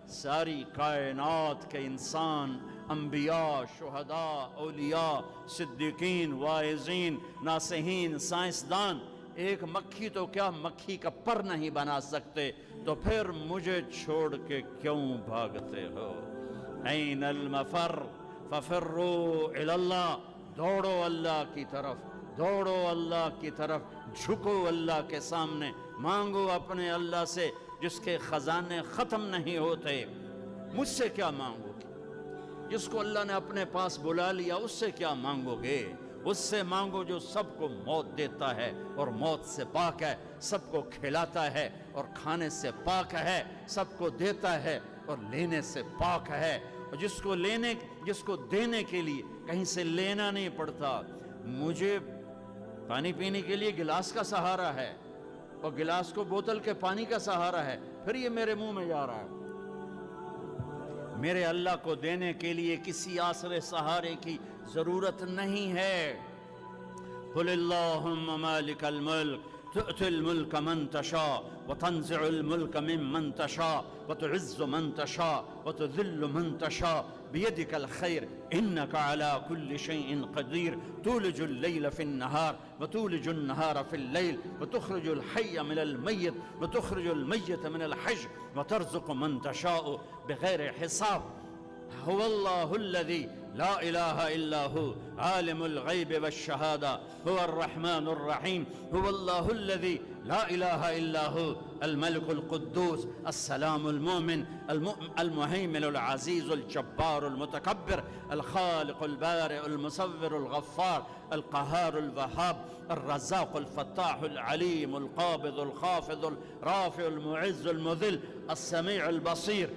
सारी कायनात के इंसान, अंबिया, शुहदा, औलिया, सिद्दीकीन, वाइज़ीन, नासिहीन, साइंसदान एक मक्खी तो क्या मक्खी का पर नहीं बना सकते, तो फिर मुझे छोड़ के क्यों भागते हो? ऐनल मफर फफिर्रू इलल्लाह, दौड़ो अल्लाह की तरफ, दौड़ो अल्लाह की तरफ, झुको अल्लाह के सामने, मांगो अपने अल्लाह से जिसके खजाने ख़त्म नहीं होते। मुझसे क्या मांगोगे? जिसको अल्लाह ने अपने पास बुला लिया उससे क्या मांगोगे? उससे मांगो जो सबको मौत देता है और मौत से पाक है, सबको खिलाता है और खाने से पाक है, सबको देता है और लेने से पाक है, और जिसको देने के लिए कहीं से लेना नहीं पड़ता। मुझे पानी पीने के लिए गिलास का सहारा है और गिलास को बोतल के पानी का सहारा है, फिर ये मेरे मुंह में जा रहा है। मेरे अल्लाह को देने के लिए किसी आसरे सहारे की जरूरत नहीं है। कुलिल्लाहुम्मा मालिकल मुल्क तुअतिल मुल्क मन तशा व तंज़िउल मुल्क मिम्मन तशा व तुइज़्ज़ु मन तशा व तुज़िल्लु मन तशा बियदिकल खैर इन्नका अला कुल्लि शैइन क़दीर तूलिजुल लैल फिन नहार व तूलिजुन नहार फिल लैल व तुख़रिजुल हय्य मिनल मय्यत व तुख़रिजुल मय्यत मिनल हय्य व तर्ज़ुक़ु मन तशाअ बिग़ैरि हिसाब। हुवल्लाहुल्लज़ी ला इलाहा इल्ला हु आलिमुल ग़ैब वश्शहादा हुवर रहमानुर रहीम। हुवल्लाहुल्लज़ी ला इलाहा इल्ला हु अल मलिकुल कुद्दूस अस्सलामुल मोमिन अल मुहैमिनुल अज़ीज़ुल जब्बारुल मुतकब्बिर अल खालिकुल बारिउल मुसव्विरुल गफ़्फ़ार अल क़हारुल वहाब अर रज़्ज़ाक़ुल फ़त्ताहुल अलीमुल क़ाबिज़ुल ख़ाफ़िज़ुल राफ़िउल मुइज़्ज़ुल मुज़िल अस समीउल बसीर।